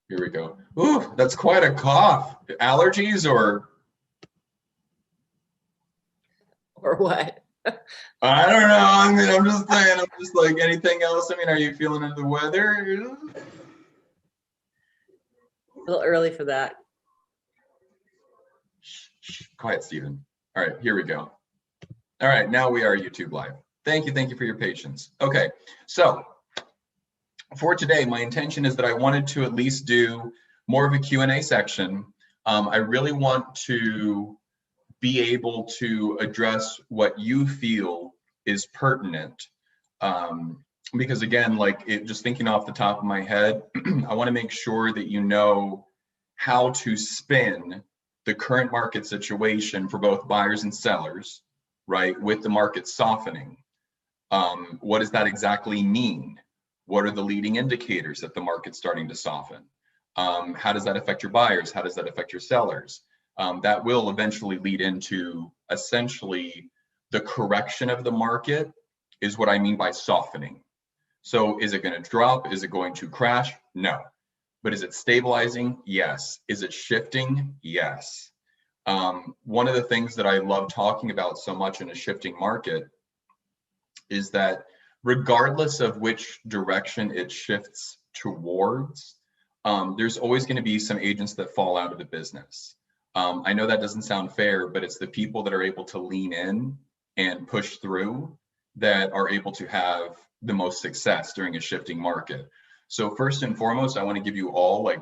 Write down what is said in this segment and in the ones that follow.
Here we go. Ooh, that's quite a cough. Allergies or? Or what? I don't know. I mean, I'm just saying, I'm just like anything else. I mean, are you feeling under the weather? A little early for that. Shh, quiet, Stephen. All right, here we go. All right, now we are YouTube live. Thank you for your patience. Okay, so for today, my intention is that I wanted to at least do more of a Q&A section. I really want to be able to address what you feel is pertinent. Because again, like just thinking off the top of my head, I want to make sure that you know how to spin the current market situation for both buyers and sellers, right? With the market softening. What does that exactly mean? What are the leading indicators that the market's starting to soften? How does that affect your buyers? How does that affect your sellers? That will eventually lead into essentially the correction of the market is what I mean by softening. So is it going to drop? Is it going to crash? No. But is it stabilizing? Yes. Is it shifting? Yes. One of the things that I love talking about so much in a shifting market is that regardless of which direction it shifts towards, there's always going to be some agents that fall out of the business. I know that doesn't sound fair, but it's the people that are able to lean in and push through that are able to have the most success during a shifting market. So first and foremost, I want to give you all like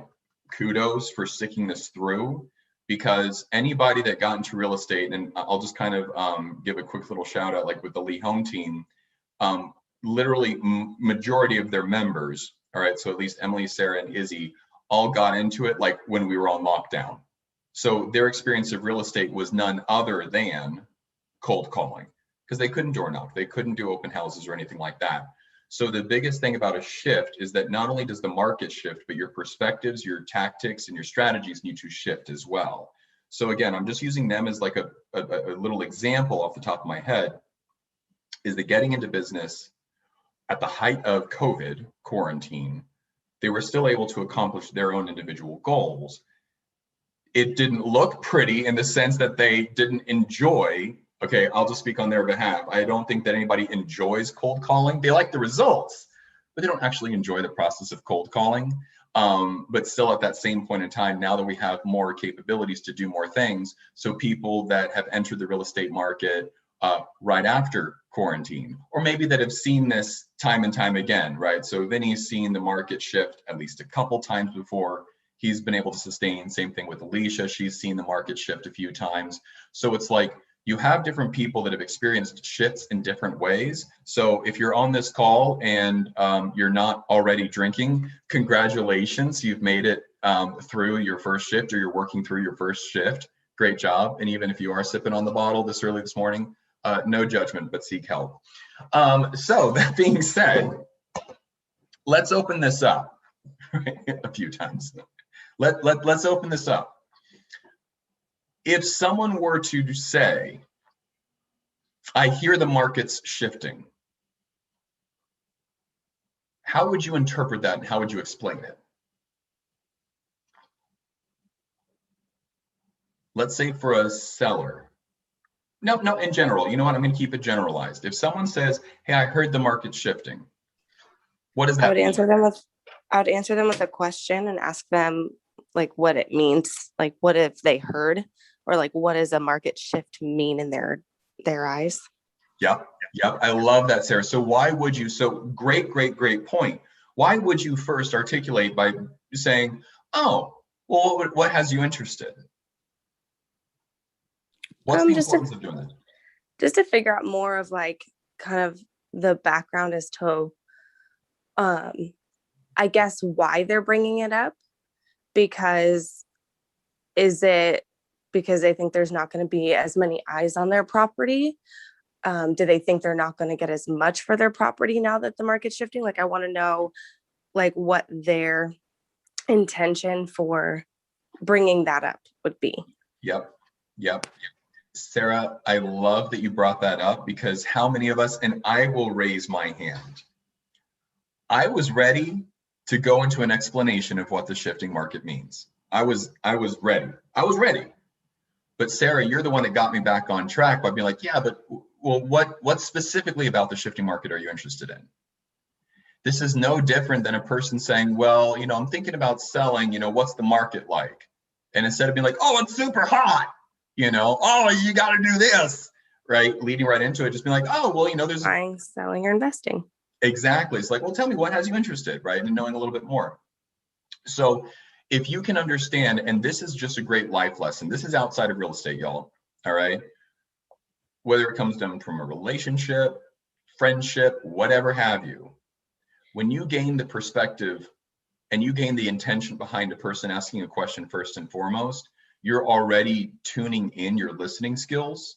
kudos for sticking this through, because anybody that got into real estate, and I'll just kind of give a quick little shout out, like with the Lee Home team, literally majority of their members, all right, so at least Emily, Sarah, and Izzy all got into it like when we were on lockdown. So their experience of real estate was none other than cold calling, because they couldn't door knock, they couldn't do open houses or anything like that. So the biggest thing about a shift is that not only does the market shift, but your perspectives, your tactics, and your strategies need to shift as well. So again, I'm just using them as like a little example off the top of my head, is that getting into business at the height of COVID quarantine, they were still able to accomplish their own individual goals. It didn't look pretty in the sense that they didn't enjoy. Okay, I'll just speak on their behalf. I don't think that anybody enjoys cold calling. They like the results, but they don't actually enjoy the process of cold calling. But still at that same point in time, now that we have more capabilities to do more things, so people that have entered the real estate market right after quarantine, or maybe that have seen this time and time again, right? So Vinny's seen the market shift at least a couple times before. He's been able to sustain. Same thing with Alicia. She's seen the market shift a few times. So it's like, you have different people that have experienced shifts in different ways. So if you're on this call and you're not already drinking, congratulations, you've made it through your first shift, or you're working through your first shift. Great job. And even if you are sipping on the bottle this early this morning, no judgment, but seek help. So that being said, let's open this up a few times. Let's open this up. If someone were to say, I hear the market's shifting, how would you interpret that and how would you explain it? Let's say for a seller. No, in general, you know what? I'm going to keep it generalized. If someone says, hey, I heard the market's shifting, what does that mean? I would answer them with a question and ask them like what it means. Like, what if they heard? Or like, what does a market shift mean in their eyes? Yep. I love that, Sarah. So why would you, so great point. Why would you first articulate by saying, oh, well, what has you interested? What's the importance of doing that? Just to figure out more of like kind of the background as to, I guess, why they're bringing it up. Because is it because they think there's not going to be as many eyes on their property? Do they think they're not going to get as much for their property now that the market's shifting? Like, I want to know like what their intention for bringing that up would be. Yep. Sarah, I love that you brought that up, because how many of us, and I will raise my hand, I was ready to go into an explanation of what the shifting market means. I was ready. I was ready. But Sarah, you're the one that got me back on track by being like, yeah, but well, what specifically about the shifting market are you interested in? This is no different than a person saying, well, I'm thinking about selling, what's the market like? And instead of being like, oh, it's super hot, oh, you got to do this, right? Leading right into it, just being like, oh, well, there's Buying, selling, or investing. Exactly. It's like, well, tell me what has you interested, right? And knowing a little bit more. So if you can understand, and this is just a great life lesson, this is outside of real estate, y'all, all right? Whether it comes down from a relationship, friendship, whatever have you, when you gain the perspective and you gain the intention behind a person asking a question first and foremost, you're already tuning in your listening skills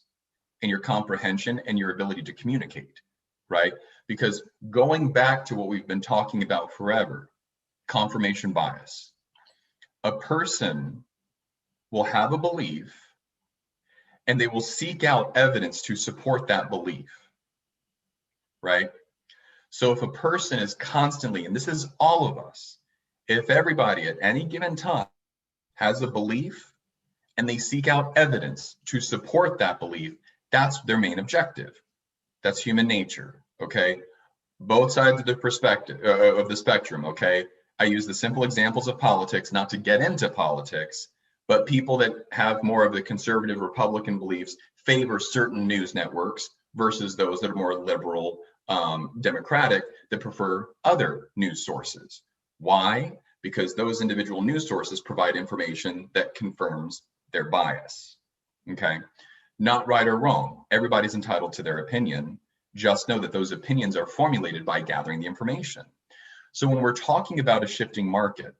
and your comprehension and your ability to communicate, right? Because going back to what we've been talking about forever, confirmation bias, a person will have a belief and they will seek out evidence to support that belief, right? So if a person is constantly, and this is all of us, if everybody at any given time has a belief and they seek out evidence to support that belief, that's their main objective. That's human nature, okay? Both sides of the perspective of the spectrum, okay? I use the simple examples of politics, not to get into politics, but people that have more of the conservative Republican beliefs favor certain news networks versus those that are more liberal, democratic, that prefer other news sources. Why? Because those individual news sources provide information that confirms their bias, okay? Not right or wrong. Everybody's entitled to their opinion. Just know that those opinions are formulated by gathering the information. So when we're talking about a shifting market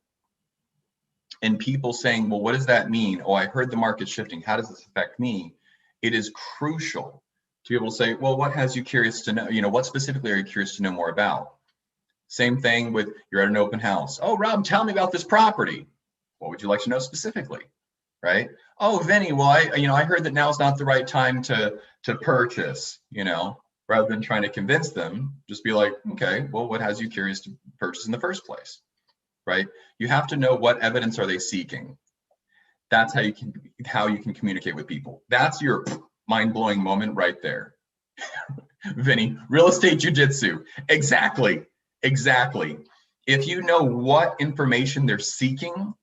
and people saying, well, what does that mean? Oh, I heard the market shifting. How does this affect me? It is crucial to be able to say, well, what has you curious to know? What specifically are you curious to know more about? Same thing with you're at an open house. Oh, Rob, tell me about this property. What would you like to know specifically? Right? Oh, Vinny, well, I heard that now is not the right time to purchase, rather than trying to convince them, just be like, okay, well, what has you curious to purchase in the first place, right? You have to know what evidence are they seeking. That's how you can communicate with people. That's your mind-blowing moment right there. Vinny, real estate jujitsu. Exactly. If you know what information they're seeking,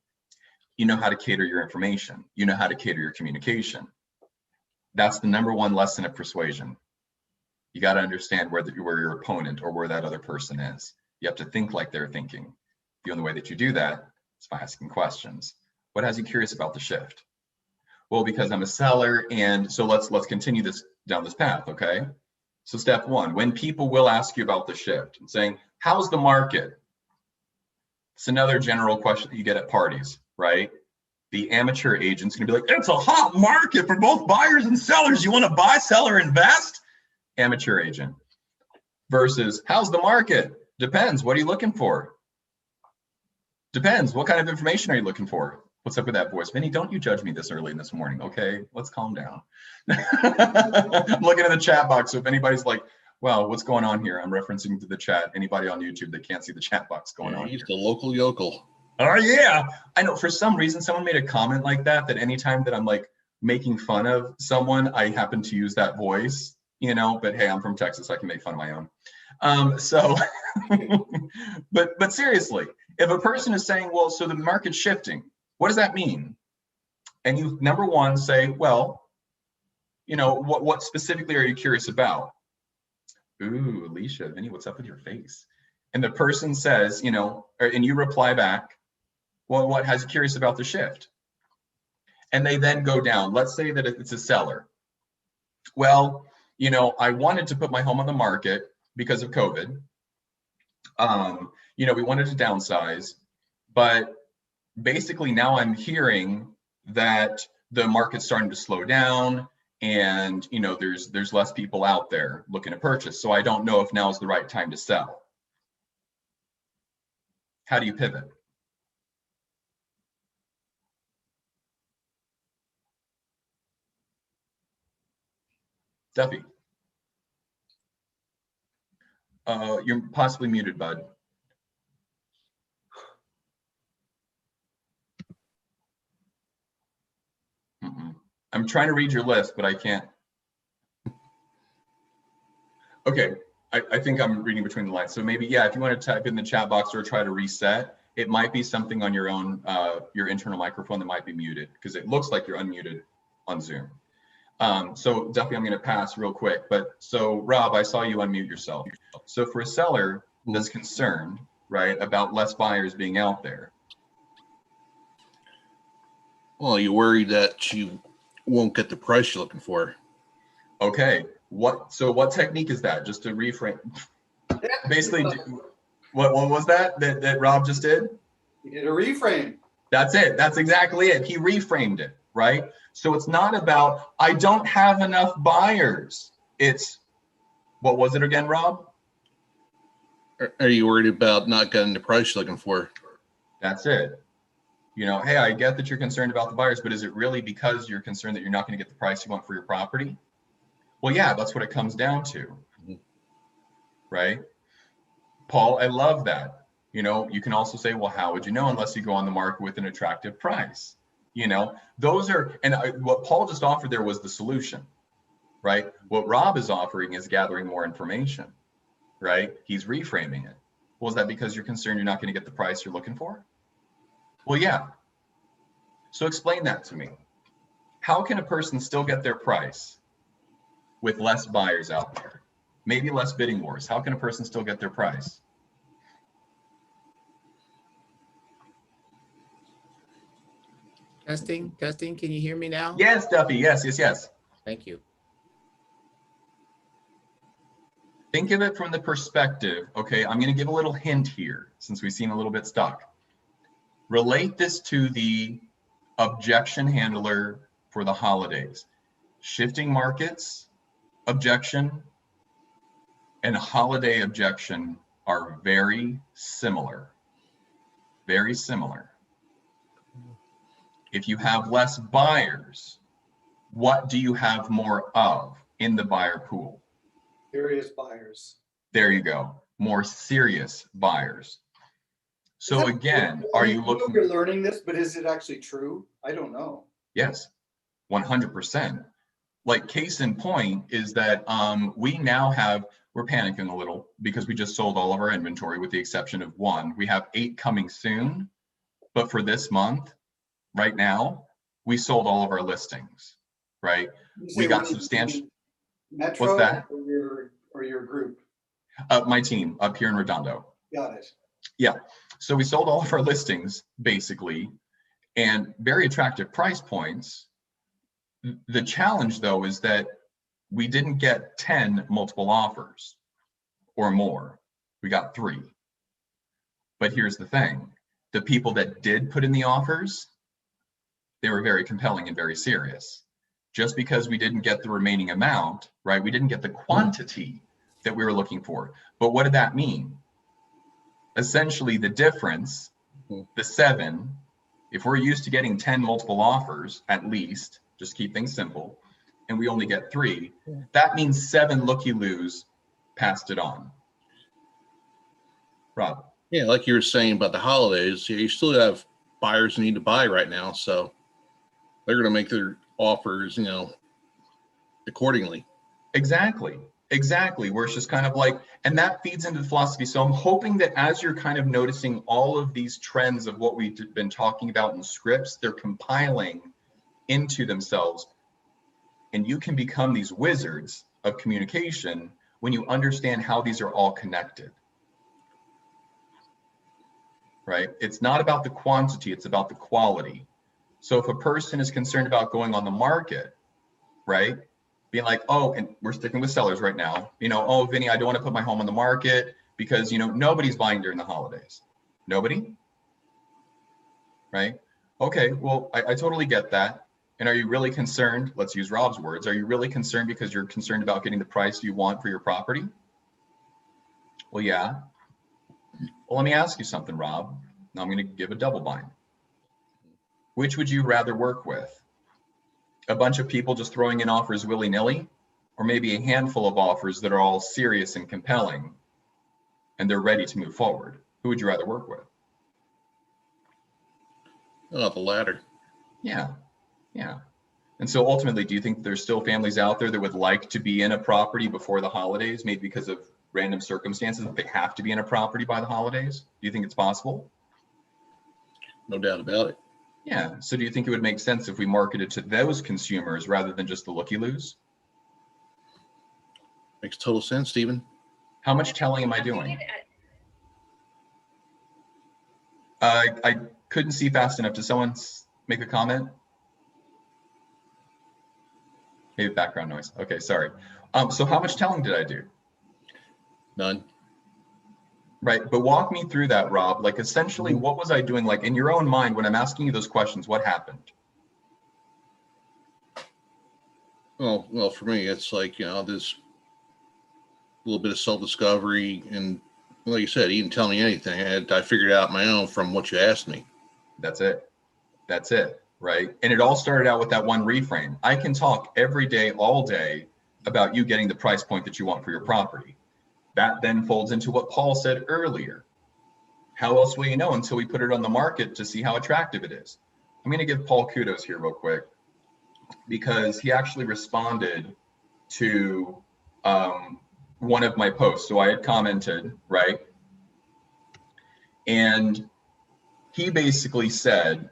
you know how to cater your information. You know how to cater your communication. That's the number one lesson of persuasion. You got to understand where your opponent or where that other person is. You have to think like they're thinking. The only way that you do that is by asking questions. What has you curious about the shift? Well, because I'm a seller, and so let's continue this down this path, okay? So step one, when people will ask you about the shift and saying, how's the market? It's another general question that you get at parties, right? The amateur agent's gonna be like, it's a hot market for both buyers and sellers. You wanna buy, sell, or invest? Amateur agent. Versus, how's the market? Depends, what are you looking for? Depends, what kind of information are you looking for? What's up with that voice? Vinny, don't you judge me this early in this morning, okay? Let's calm down. I'm looking at the chat box, so if anybody's like, well, what's going on here? I'm referencing to the chat. Anybody on YouTube that can't see the chat box going on He's here. the local yokel. Oh yeah, I know. For some reason, someone made a comment like that anytime that I'm like making fun of someone, I happen to use that voice, but hey, I'm from Texas, I can make fun of my own. But seriously, if a person is saying, well, so the market's shifting, what does that mean? And you, number one, say, well, what specifically are you curious about? Ooh, Alicia, Vinny, what's up with your face? And the person says, and you reply back, well, what has you curious about the shift? And they then go down. Let's say that it's a seller. Well, I wanted to put my home on the market because of COVID. We wanted to downsize, but basically now I'm hearing that the market's starting to slow down and, there's less people out there looking to purchase. So I don't know if now is the right time to sell. How do you pivot? Duffy. You're possibly muted, bud. I'm trying to read your list, but I can't. Okay, I think I'm reading between the lines. So maybe, yeah, if you want to type in the chat box or try to reset, it might be something on your own, your internal microphone that might be muted, because it looks like you're unmuted on Zoom. So definitely I'm going to pass real quick. But so Rob, I saw you unmute yourself. So for a seller that's concerned, right, about less buyers being out there. Well, you're worried that you won't get the price you're looking for. Okay, what technique is that? Just to reframe, basically, what was that Rob just did? He did a reframe. That's it. That's exactly it. He reframed it, right? So it's not about, I don't have enough buyers. It's, what was it again, Rob? Are you worried about not getting the price you're looking for? That's it. You know, hey, I get that you're concerned about the buyers, but is it really because you're concerned that you're not going to get the price you want for your property? Well, yeah, that's what it comes down to, right? Paul, I love that. You know, you can also say, well, how would you know unless you go on the market with an attractive price? You know, those are, and what Paul just offered there was the solution, right? What Rob is offering is gathering more information, right? He's reframing it. Well, is that because you're concerned you're not going to get the price you're looking for? Well, yeah. So explain that to me. How can a person still get their price with less buyers out there? Maybe less bidding wars. How can a person still get their price? Testing, can you hear me now? Yes, Duffy, yes. Thank you. Think of it from the perspective, okay, I'm going to give a little hint here since we seem a little bit stuck. Relate this to the objection handler for the holidays. Shifting markets objection and holiday objection are very similar. Very similar. If you have less buyers, what do you have more of in the buyer pool? Serious buyers. There you go. More serious buyers. So again, are you looking? You're learning this, but is it actually true? I don't know. Yes, 100%. Like case in point is that we now have, we're panicking a little because we just sold all of our inventory with the exception of one. We have 8 coming soon, but for this month, right now, we sold all of our listings, right? We got substantial. Metro. What's that? Or your group? My team up here in Redondo. Got it. Yeah. So we sold all of our listings basically, and very attractive price points. The challenge though is that we didn't get 10 multiple offers or more. We got 3. But here's the thing. The people that did put in the offers, they were very compelling and very serious. Just because we didn't get the remaining amount, right? We didn't get the quantity that we were looking for. But what did that mean? Essentially the difference, the 7, if we're used to getting 10 multiple offers at least, just keep things simple, and we only get 3, that means 7 looky-loos passed it on. Rob. Yeah, like you were saying about the holidays, you still have buyers who need to buy right now, so they're going to make their offers, you know, accordingly. Exactly. Where it's just kind of like, and that feeds into the philosophy. So I'm hoping that as you're kind of noticing all of these trends of what we've been talking about in scripts, they're compiling into themselves, and you can become these wizards of communication when you understand how these are all connected. Right? It's not about the quantity, it's about the quality. So if a person is concerned about going on the market, right? Being like, oh, and we're sticking with sellers right now, you know, oh, Vinny, I don't want to put my home on the market because, you know, nobody's buying during the holidays. Nobody? Right? Okay, well, I totally get that. And are you really concerned? Let's use Rob's words. Are you really concerned because you're concerned about getting the price you want for your property? Well, yeah. Well, let me ask you something, Rob. Now I'm going to give a double bind. Which would you rather work with? A bunch of people just throwing in offers willy-nilly, or maybe a handful of offers that are all serious and compelling and they're ready to move forward? Who would you rather work with? Oh, the latter. Yeah. And so ultimately, do you think there's still families out there that would like to be in a property before the holidays, maybe because of random circumstances that they have to be in a property by the holidays? Do you think it's possible? No doubt about it. Yeah. So do you think it would make sense if we marketed to those consumers rather than just the looky-loos? Makes total sense, Stephen. How much telling am I doing? I couldn't see fast enough. Does someone make a comment? Maybe background noise. Okay, sorry. So how much telling did I do? None. Right, but walk me through that, Rob. Like essentially, what was I doing? Like in your own mind, when I'm asking you those questions, what happened? Well, for me, it's like, this little bit of self-discovery, and like you said, he didn't tell me anything. I figured it out my own from what you asked me. That's it. That's it, right? And it all started out with that one reframe. I can talk every day, all day about you getting the price point that you want for your property. That then folds into what Paul said earlier. How else will you know until we put it on the market to see how attractive it is? I'm going to give Paul kudos here real quick because he actually responded to one of my posts. So I had commented, right? And he basically said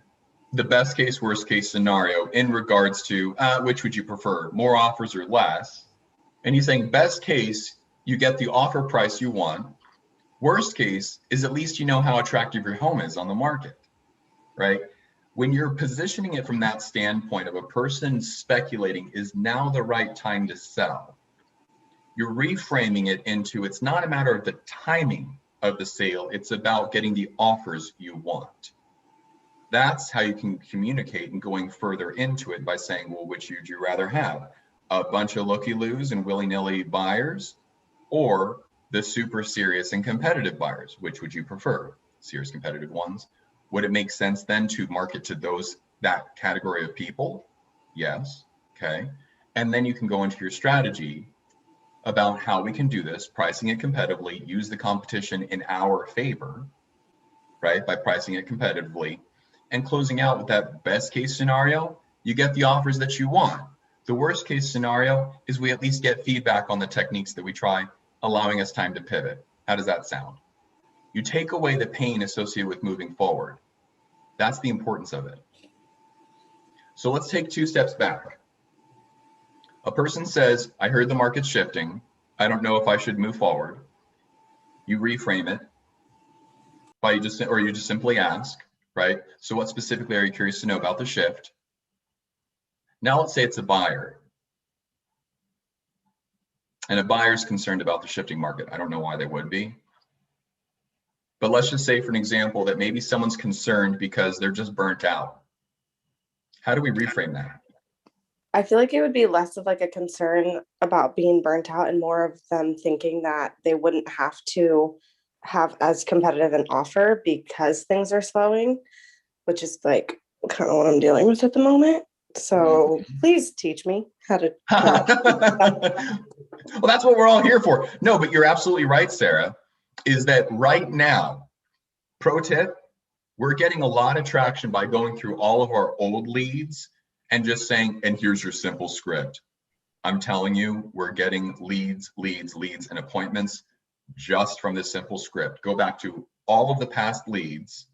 the best case, worst case scenario in regards to which would you prefer, more offers or less? And he's saying best case, you get the offer price you want. Worst case is at least you know how attractive your home is on the market, right? When you're positioning it from that standpoint of a person speculating is now the right time to sell, you're reframing it into it's not a matter of the timing of the sale, it's about getting the offers you want. That's how you can communicate and going further into it by saying, well, which would you rather have? A bunch of looky-loos and willy-nilly buyers, or the super serious and competitive buyers? Which would you prefer? Serious competitive ones. Would it make sense then to market to that category of people? Yes. Okay. And then you can go into your strategy about how we can do this, pricing it competitively, use the competition in our favor, right? By pricing it competitively and closing out with that best case scenario, you get the offers that you want. The worst case scenario is we at least get feedback on the techniques that we try, allowing us time to pivot. How does that sound? You take away the pain associated with moving forward. That's the importance of it. So let's take 2 steps back. A person says, I heard the market's shifting. I don't know if I should move forward. You reframe it you just simply ask, right? So what specifically are you curious to know about the shift? Now let's say it's a buyer. And a buyer's concerned about the shifting market. I don't know why they would be. But let's just say, for an example, that maybe someone's concerned because they're just burnt out. How do we reframe that? I feel like it would be less of like a concern about being burnt out and more of them thinking that they wouldn't have to have as competitive an offer because things are slowing, which is like kind of what I'm dealing with at the moment. So please teach me how to. Well, that's what we're all here for. No, but you're absolutely right, Sarah, is that right now, pro tip, we're getting a lot of traction by going through all of our old leads and just saying, and here's your simple script. I'm telling you, we're getting leads, and appointments just from this simple script. Go back to all of the past leads.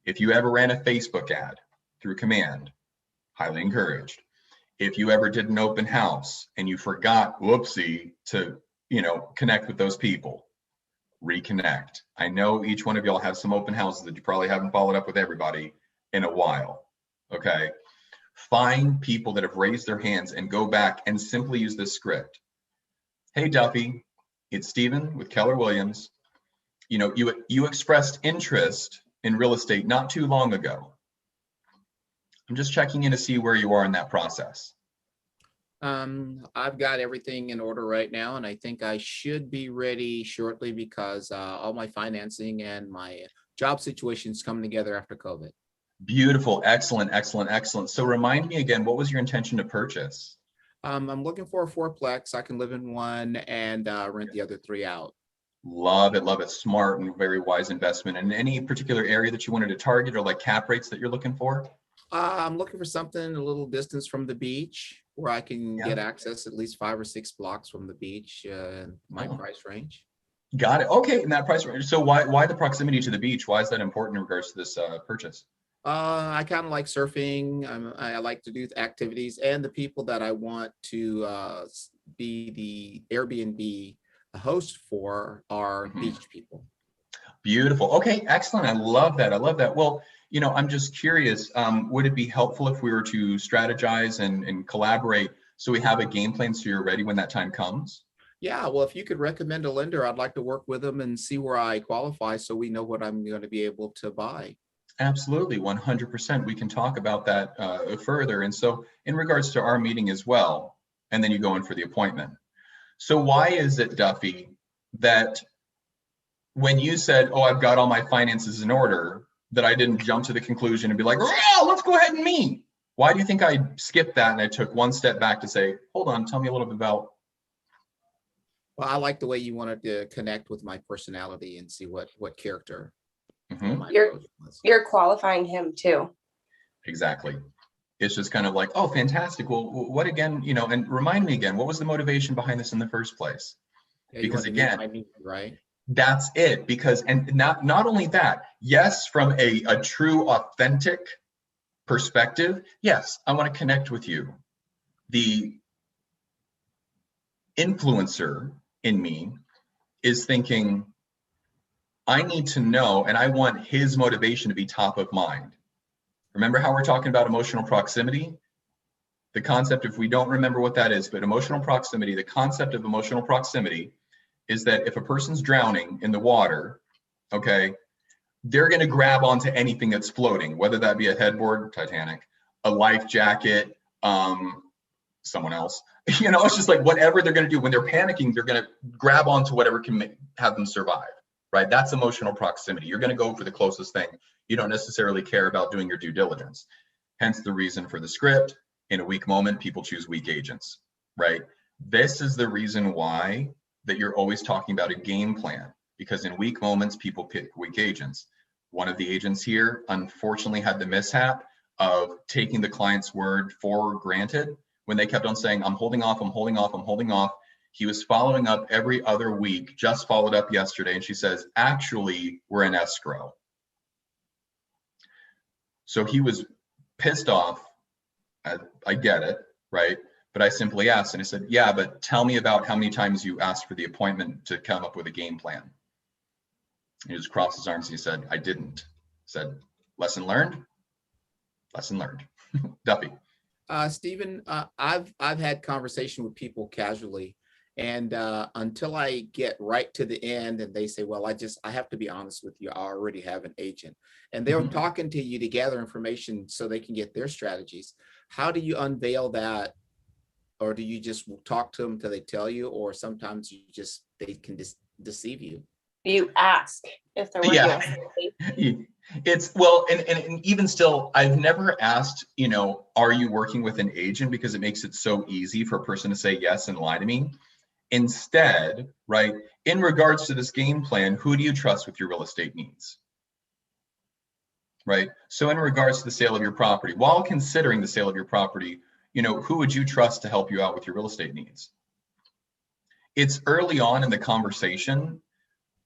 If you ever ran a Facebook ad through command, highly encouraged. If you ever did an open house and you forgot, whoopsie, to connect with those people, reconnect. I know each one of y'all have some open houses that you probably haven't followed up with everybody in a while. Okay. Find people that have raised their hands and go back and simply use this script. Hey, Duffy, it's Stephen with Keller Williams. You expressed interest in real estate not too long ago. I'm just checking in to see where you are in that process. I've got everything in order right now, and I think I should be ready shortly because all my financing and my job situation is coming together after COVID. Beautiful. Excellent. So remind me again, what was your intention to purchase? I'm looking for a 4-plex. I can live in one and rent the other 3 out. Love it. Smart and very wise investment. And any particular area that you wanted to target or like cap rates that you're looking for? I'm looking for something a little distance from the beach where I can Yeah. get access at least 5 or 6 blocks from the beach, my Oh. price range. Got it. Okay, in that price range. So why the proximity to the beach? Why is that important in regards to this purchase? I kind of like surfing. I like to do activities, and the people that I want to be the Airbnb host for are Mhm. beach people. Beautiful. Okay, excellent. I love that. I love that. Well, I'm just curious, would it be helpful if we were to strategize and collaborate so we have a game plan so you're ready when that time comes? Yeah, well, if you could recommend a lender, I'd like to work with them and see where I qualify so we know what I'm going to be able to buy. Absolutely, 100%. We can talk about that further. And so in regards to our meeting as well, and then you go in for the appointment. So why is it, Duffy, that when you said, oh, I've got all my finances in order, that I didn't jump to the conclusion and be like, oh, let's go ahead and meet? Why do you think I skipped that and I took one step back to say, hold on, tell me a little bit about. Well, I like the way you wanted to connect with my personality and see what character Mhm. my You're- approach was. You're qualifying him too. Exactly. It's just kind of like, oh, fantastic. Well, what again, and remind me again, what was the motivation behind this in the first place? Yeah, you Because wanted to meet again, my need, right? that's it. Because, and not only that, yes, from a true, authentic perspective, yes, I want to connect with you. The influencer in me is thinking, I need to know, and I want his motivation to be top of mind. Remember how we're talking about emotional proximity? The concept, if we don't remember what that is, but emotional proximity, the concept of emotional proximity is that if a person's drowning in the water, okay, they're going to grab onto anything that's floating, whether that be a headboard, Titanic, a life jacket, someone else. It's just like whatever they're going to do when they're panicking, they're going to grab onto whatever can have them survive, right? That's emotional proximity. You're going to go for the closest thing. You don't necessarily care about doing your due diligence. Hence the reason for the script. In a weak moment, people choose weak agents, right? This is the reason why that you're always talking about a game plan, because in weak moments, people pick weak agents. One of the agents here, unfortunately, had the mishap of taking the client's word for granted when they kept on saying, I'm holding off, I'm holding off, I'm holding off. He was following up every other week, just followed up yesterday, and she says, actually, we're in escrow. So he was pissed off. I get it, right? But I simply asked, and I said, yeah, but tell me about how many times you asked for the appointment to come up with a game plan. He just crossed his arms and he said, I didn't. I said, lesson learned? Lesson learned. Duffy. Stephen, I've had conversation with people casually, and until I get right to the end and they say, well, I have to be honest with you, I already have an agent, and they're Mhm. talking to you to gather information so they can get their strategies. How do you unveil that? Or do you just talk to them until they tell you, or sometimes they can deceive you? You ask if they're working Yeah. with somebody. It's well, and even still, I've never asked, are you working with an agent, because it makes it so easy for a person to say yes and lie to me. Instead, right, in regards to this game plan, who do you trust with your real estate needs? Right. So in regards to the sale of your property, while considering the sale of your property, who would you trust to help you out with your real estate needs? It's early on in the conversation,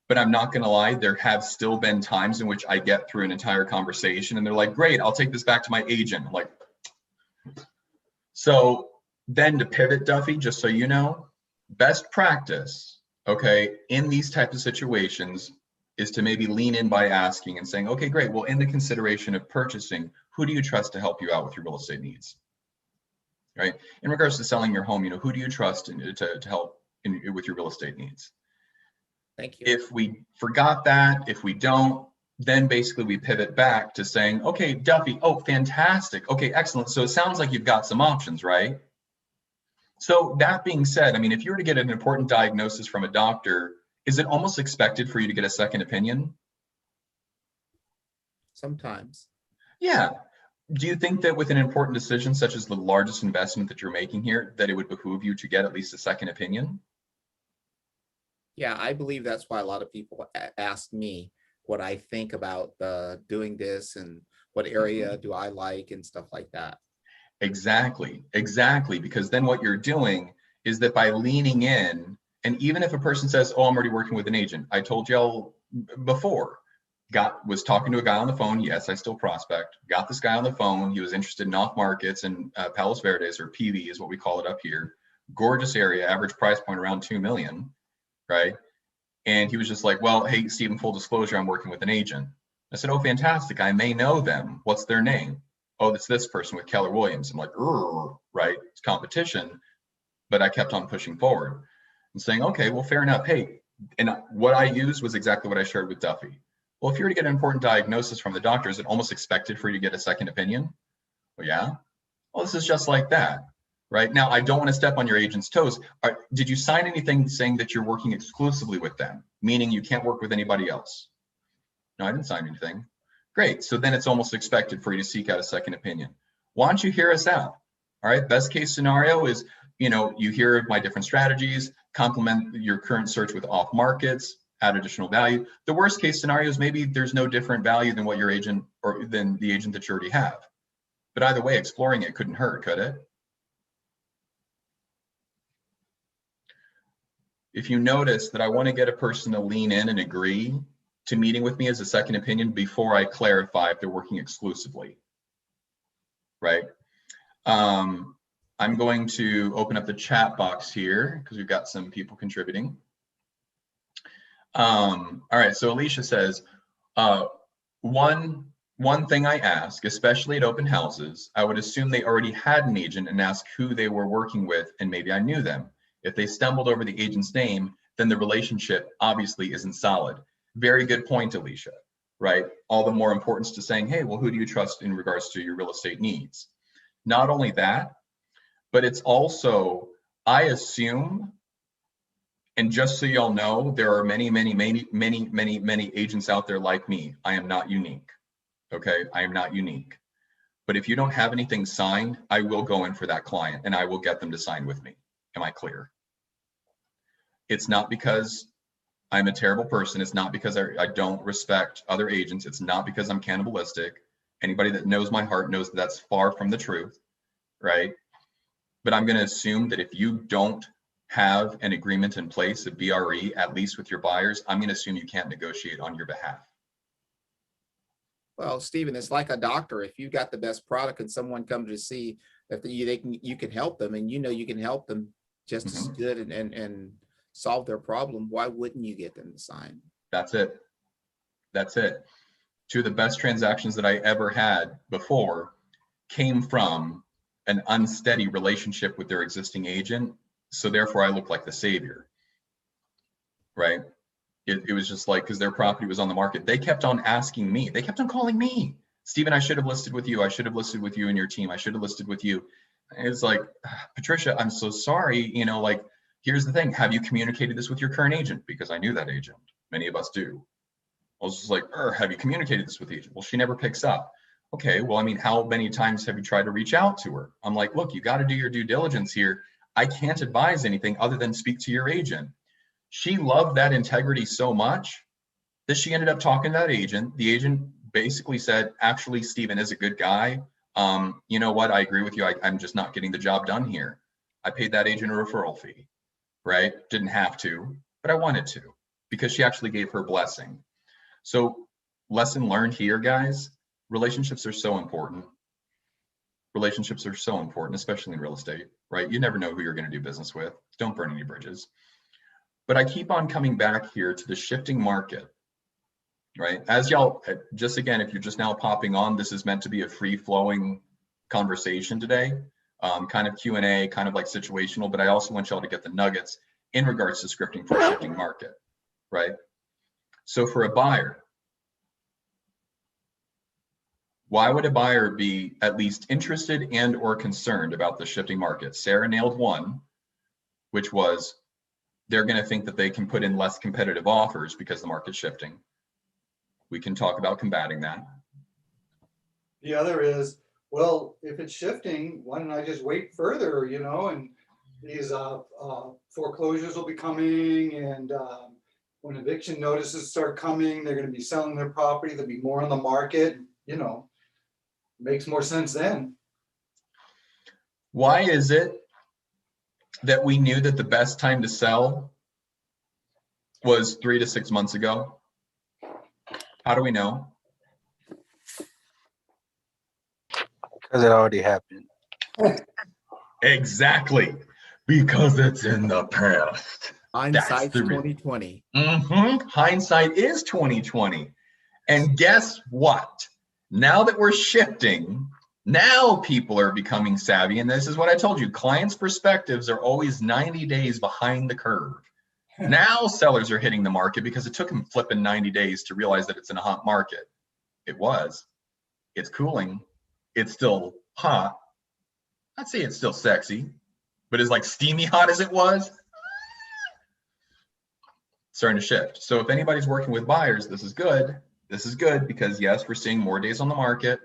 but I'm not going to lie, there have still been times in which I get through an entire conversation and they're like, great, I'll take this back to my agent. I'm like, so then to pivot, Duffy, just so you know, best practice, okay, in these types of situations is to maybe lean in by asking and saying, okay, great, well, in the consideration of purchasing, who do you trust to help you out with your real estate needs? Right? In regards to selling your home, who do you trust to help with your real estate needs? Thank you. If we forgot that, if we don't, then basically we pivot back to saying, okay, Duffy, oh, fantastic. Okay, excellent. So it sounds like you've got some options, right? So that being said, if you were to get an important diagnosis from a doctor, is it almost expected for you to get a second opinion? Sometimes. Yeah. Do you think that with an important decision, such as the largest investment that you're making here, that it would behoove you to get at least a second opinion? Yeah, I believe that's why a lot of people ask me what I think about doing this and what area do I like and stuff like that. Exactly, exactly. Because then what you're doing is that by leaning in, and even if a person says, "Oh, I'm already working with an agent," I told y'all before, was talking to a guy on the phone. Yes, I still prospect. Got this guy on the phone. He was interested in off markets and Palos Verdes, or PV is what we call it up here. Gorgeous area, average price point around 2 million, right? And he was just like, "Well, hey, Stephen, full disclosure, I'm working with an agent." I said, "Oh, fantastic. I may know them. What's their name?" "Oh, it's this person with Keller Williams." I'm like, right? It's competition. But I kept on pushing forward and saying, "Okay, well, fair enough. Hey," and what I used was exactly what I shared with Duffy. "Well, if you were to get an important diagnosis from the doctor, is it almost expected for you to get a second opinion?" "Well, yeah." "Well, this is just like that. Right now, I don't want to step on your agent's toes. Did you sign anything saying that you're working exclusively with them, meaning you can't work with anybody else?" "No, I didn't sign anything." "Great. So then it's almost expected for you to seek out a second opinion. Why don't you hear us out?" All right. Best case scenario is, you hear my different strategies, complement your current search with off markets, add additional value. The worst case scenario is maybe there's no different value than what your agent or than the agent that you already have. But either way, exploring it couldn't hurt, could it? If you notice that I want to get a person to lean in and agree to meeting with me as a second opinion before I clarify if they're working exclusively, right? I'm going to open up the chat box here because we've got some people contributing. All right, so Alicia says, one thing I ask, especially at open houses, I would assume they already had an agent and ask who they were working with, and maybe I knew them. If they stumbled over the agent's name, then the relationship obviously isn't solid. Very good point, Alicia, right? All the more importance to saying, hey, well, who do you trust in regards to your real estate needs? Not only that, but it's also, I assume, and just so y'all know, there are many agents out there like me. I am not unique, okay? I am not unique. But if you don't have anything signed, I will go in for that client and I will get them to sign with me. Am I clear? It's not because I'm a terrible person. It's not because I don't respect other agents. It's not because I'm cannibalistic. Anybody that knows my heart knows that that's far from the truth, right? But I'm going to assume that if you don't have an agreement in place, a BRE, at least with your buyers, I'm going to assume you can't negotiate on your behalf. Well, Stephen, it's like a doctor. If you got the best product and someone comes to see that you can help them, and you can help them just as good and solve their problem, why wouldn't you get them to sign? That's it. That's it. Two of the best transactions that I ever had before came from an unsteady relationship with their existing agent. So therefore I look like the savior, right? It was just like, because their property was on the market. They kept on asking me, they kept on calling me, Stephen, I should have listed with you. I should have listed with you and your team. I should have listed with you. And it's like, Patricia, I'm so sorry. Like, here's the thing. Have you communicated this with your current agent? Because I knew that agent. Many of us do. I was just like, have you communicated this with the agent? Well, she never picks up. Okay, well, I mean, how many times have you tried to reach out to her? I'm like, look, you got to do your due diligence here. I can't advise anything other than speak to your agent. She loved that integrity so much that she ended up talking to that agent. The agent basically said, actually, Stephen is a good guy. You know what? I agree with you. I'm just not getting the job done here. I paid that agent a referral fee, right? Didn't have to, but I wanted to because she actually gave her blessing. So lesson learned here, guys, relationships are so important. Relationships are so important, especially in real estate, right? You never know who you're going to do business with. Don't burn any bridges. But I keep on coming back here to the shifting market, right? As y'all, just again, if you're just now popping on, this is meant to be a free-flowing conversation today, kind of Q&A, kind of like situational, but I also want y'all to get the nuggets in regards to scripting for a shifting market, right? So for a buyer, why would a buyer be at least interested and or concerned about the shifting market? Sarah nailed one, which was they're going to think that they can put in less competitive offers because the market's shifting. We can talk about combating that. The other is, well, if it's shifting, why don't I just wait further, and these foreclosures will be coming and when eviction notices start coming, they're gonna be selling their property, there'll be more on the market, makes more sense then. Why is it that we knew that the best time to sell was 3 to 6 months ago? How do we know? Because it already happened. Exactly. Because it's in the past. Hindsight's the reason. 2020. Hindsight is 2020. And guess what? Now that we're shifting, now people are becoming savvy. And this is what I told you. Clients' perspectives are always 90 days behind the curve. Now sellers are hitting the market because it took them flipping 90 days to realize that it's in a hot market. It was. It's cooling. It's still hot. I'd say it's still sexy, but as like steamy hot as it was, starting to shift. So if anybody's working with buyers, this is good. This is good because yes, we're seeing more days on the market,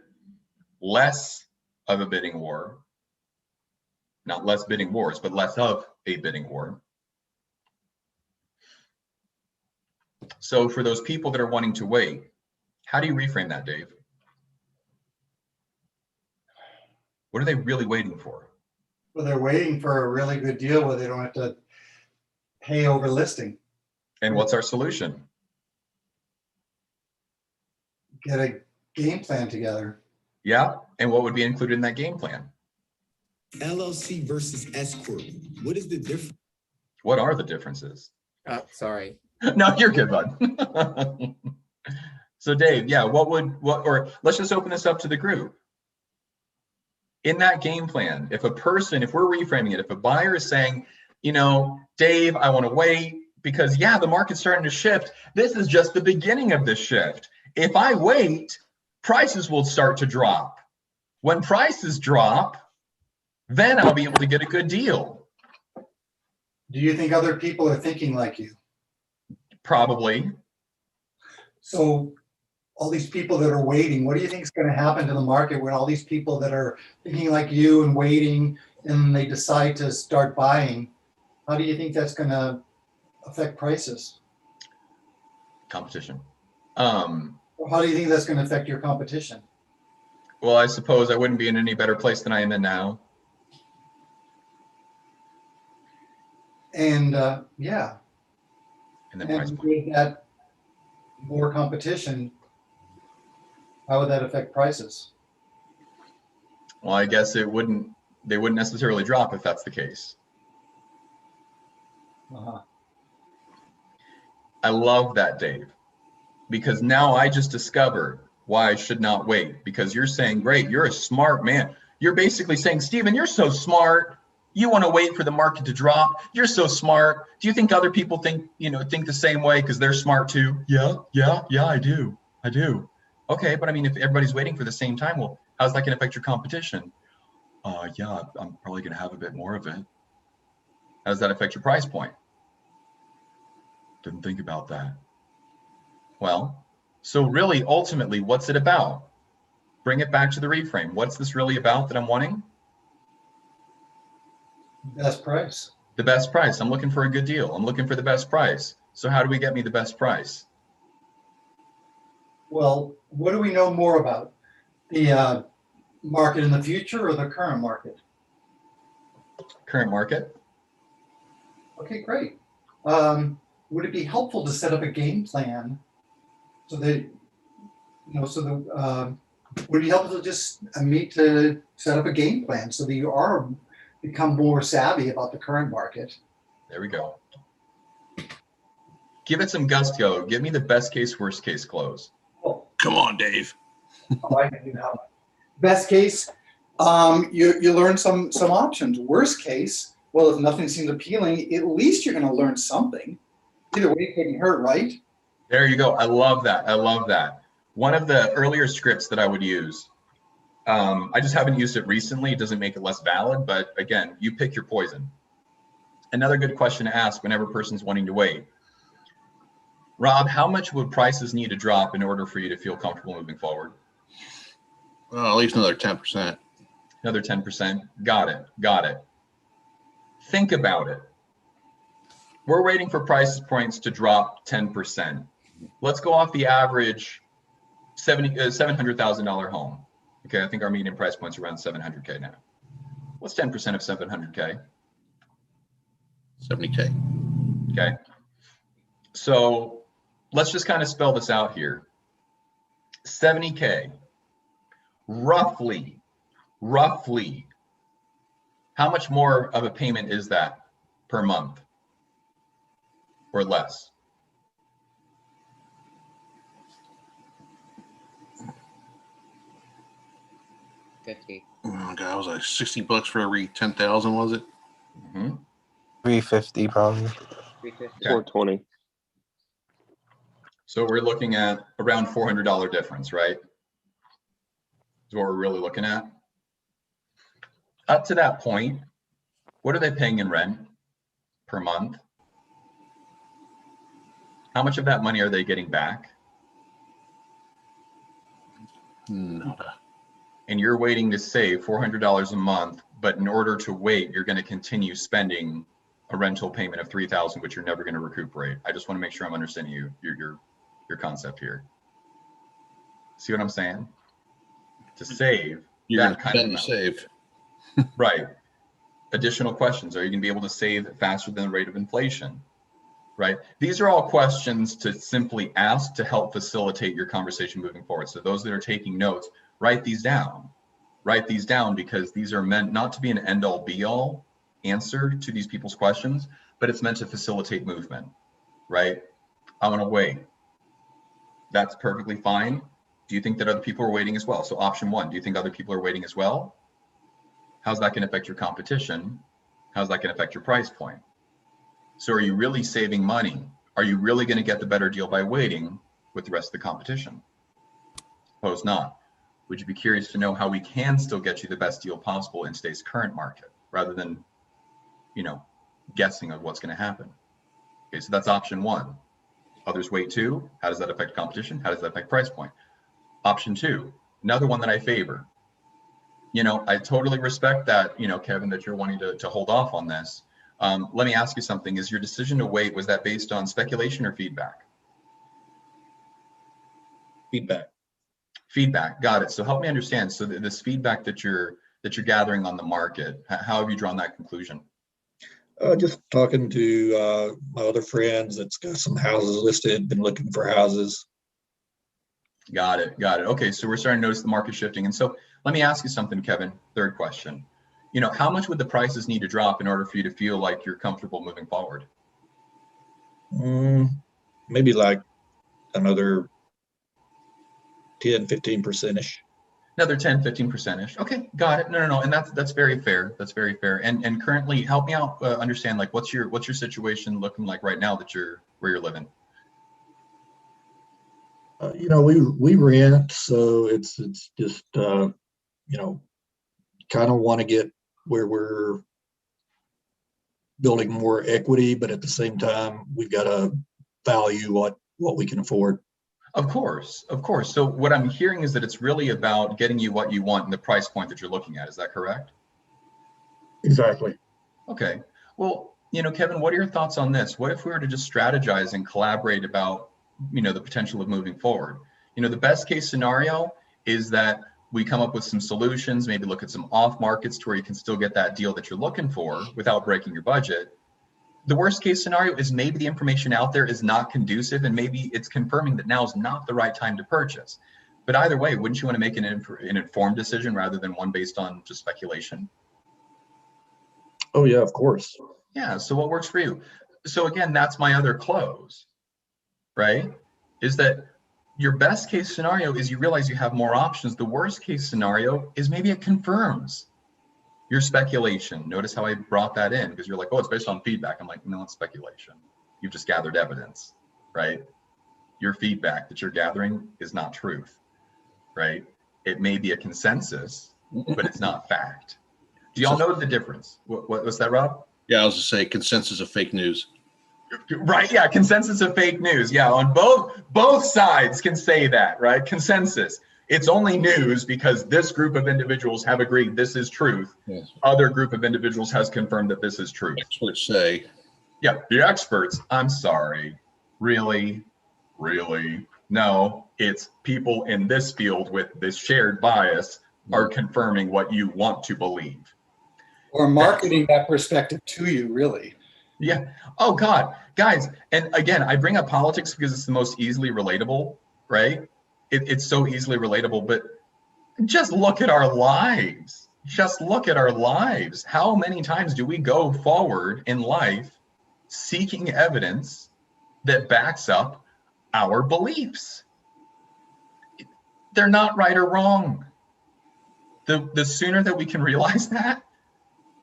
less of a bidding war, not less bidding wars, but less of a bidding war. So for those people that are wanting to wait, how do you reframe that, Dave? What are they really waiting for? Well, they're waiting for a really good deal where they don't have to pay over listing. And what's our solution? Get a game plan together. Yeah, and what would be included in that game plan? LLC versus S Corp. What is the difference? What are the differences? Sorry. No, you're good, bud. So Dave, yeah, or let's just open this up to the group. In that game plan, if we're reframing it, if a buyer is saying, Dave, I want to wait because yeah, the market's starting to shift. This is just the beginning of this shift. If I wait, prices will start to drop. When prices drop, then I'll be able to get a good deal. Do you think other people are thinking like you? Probably. So all these people that are waiting, what do you think is going to happen to the market when all these people that are thinking like you and waiting and they decide to start buying? How do you think that's going to affect prices? Competition. Or how do you think that's going to affect your competition? Well, I suppose I wouldn't be in any better place than I am in now. And yeah, And then price and point. with that more competition, how would that affect prices? Well, I guess they wouldn't necessarily drop if that's the case. Uh-huh. I love that, Dave, because now I just discovered why I should not wait, because you're saying, great, you're a smart man. You're basically saying, Stephen, you're so smart. You want to wait for the market to drop. You're so smart. Do you think other people think the same way because they're smart too? Yeah, I do. Okay, but I mean, if everybody's waiting for the same time, well, how's that going to affect your competition? Yeah, I'm probably going to have a bit more of it. How does that affect your price point? Didn't think about that. Well, so really, ultimately, what's it about? Bring it back to the reframe. What's this really about that I'm wanting? Best price. The best price. I'm looking for a good deal. I'm looking for the best price. So how do we get me the best price? Well, what do we know more about? The market in the future or the current market? Current market. Okay, great. Would it be helpful to set up a game plan so that, would it be helpful to just meet to set up a game plan so that you become more savvy about the current market? There we go. Give it some gusto. Give me the best case, worst case close. Oh, Come on, Dave. I can do that one. Best case, you learn some options. Worst case, well, if nothing seems appealing, at least you're going to learn something. Either way, it couldn't hurt, right? There you go. I love that. I love that. One of the earlier scripts that I would use, I just haven't used it recently. It doesn't make it less valid, but again, you pick your poison. Another good question to ask whenever a person's wanting to wait. Rob, how much would prices need to drop in order for you to feel comfortable moving forward? Well, at least another 10%. Another 10%. Got it. Think about it. we're waiting for price points to drop 10%. Let's go off the average $700,000 home. Okay, I think our median price point's around 700K now. What's 10% of 700K? 70K. Okay, so let's just kind of spell this out here. 70K, roughly, how much more of a payment is that per month or less? Oh my God, it was like $60 for every 10,000, was it? Mm-hmm. 350 probably. 420. So we're looking at around $400 difference, right? Is what we're really looking at. Up to that point, what are they paying in rent per month? How much of that money are they getting back? Nada. And you're waiting to save $400 a month, but in order to wait, you're going to continue spending a rental payment of $3,000, which you're never going to recuperate. I just want to make sure I'm understanding your concept here. See what I'm saying? To save You're that going to kind of spend to amount. save. Right. Additional questions. Are you going to be able to save faster than the rate of inflation? Right. These are all questions to simply ask to help facilitate your conversation moving forward. So those that are taking notes, write these down. Write these down because these are meant not to be an end-all be-all answer to these people's questions, but it's meant to facilitate movement, right? I want to wait. That's perfectly fine. Do you think that other people are waiting as well? So option one, do you think other people are waiting as well? How's that going to affect your competition? How's that going to affect your price point? So are you really saving money? Are you really going to get the better deal by waiting with the rest of the competition? Suppose not. Would you be curious to know how we can still get you the best deal possible in today's current market rather than, guessing of what's going to happen? Okay, so that's option one. Others wait too. How does that affect competition? How does that affect price point? Option two, another one that I favor. I totally respect that, Kevin, that you're wanting to hold off on this. Let me ask you something. Is your decision to wait, was that based on speculation or feedback? Feedback, got it. So help me understand. So this feedback that you're gathering on the market, how have you drawn that conclusion? Just talking to my other friends that's got some houses listed, been looking for houses. Got it. Okay, so we're starting to notice the market shifting. And so let me ask you something, Kevin. Third question. How much would the prices need to drop in order for you to feel like you're comfortable moving forward? Maybe like another 10, 15%-ish. Another 10, 15%-ish. Okay, got it. No. And that's very fair. That's very fair. And currently, help me out understand, like, what's your situation looking like right now where you're living? We rent, so it's just kind of want to get where we're building more equity, but at the same time, we've got to value what we can afford. Of course. So what I'm hearing is that it's really about getting you what you want and the price point that you're looking at. Is that correct? Exactly. Okay. Well, Kevin, what are your thoughts on this? What if we were to just strategize and collaborate about, the potential of moving forward? The best case scenario is that we come up with some solutions, maybe look at some off markets to where you can still get that deal that you're looking for without breaking your budget. The worst case scenario is maybe the information out there is not conducive and maybe it's confirming that now is not the right time to purchase. But either way, wouldn't you want to make an informed decision rather than one based on just speculation? Oh yeah, of course. Yeah, so what works for you? So again, that's my other close, right? Is that your best case scenario is you realize you have more options. The worst case scenario is maybe it confirms your speculation. Notice how I brought that in because you're like, oh, it's based on feedback. I'm like, no, it's speculation. You've just gathered evidence, right? Your feedback that you're gathering is not truth, right? It may be a consensus, but it's not fact. Do y'all know the difference? What was that, Rob? Yeah, I was to say consensus of fake news. Right, yeah, consensus of fake news. Yeah, on both sides can say that, right? Consensus. It's only news because this group of individuals have agreed this is truth. Yes. Other group of individuals has confirmed that this is truth. Experts say. Yeah, the experts, I'm sorry. Really? Really? No, it's people in this field with this shared bias are confirming what you want to believe. Or marketing that perspective to you, really. Yeah. Oh God, guys. And again, I bring up politics because it's the most easily relatable, right? It's so easily relatable, but just look at our lives. Just look at our lives. How many times do we go forward in life seeking evidence that backs up our beliefs? They're not right or wrong. The sooner that we can realize that,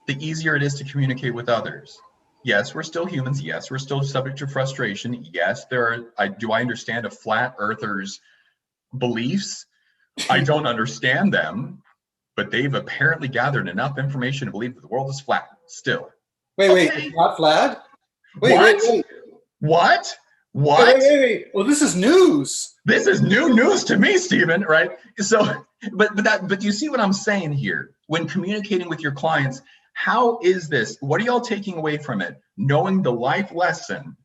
the easier it is to communicate with others. Yes, we're still humans. Yes, we're still subject to frustration. Yes, do I understand a flat earther's beliefs? I don't understand them, but they've apparently gathered enough information to believe that the world is flat still. Wait, Okay. it's not flat? What? Wait. What? What? Wait. Well, this is news. This is new news to me, Stephen, right? So, but you see what I'm saying here? When communicating with your clients, how is this? What are y'all taking away from it? Knowing the life lesson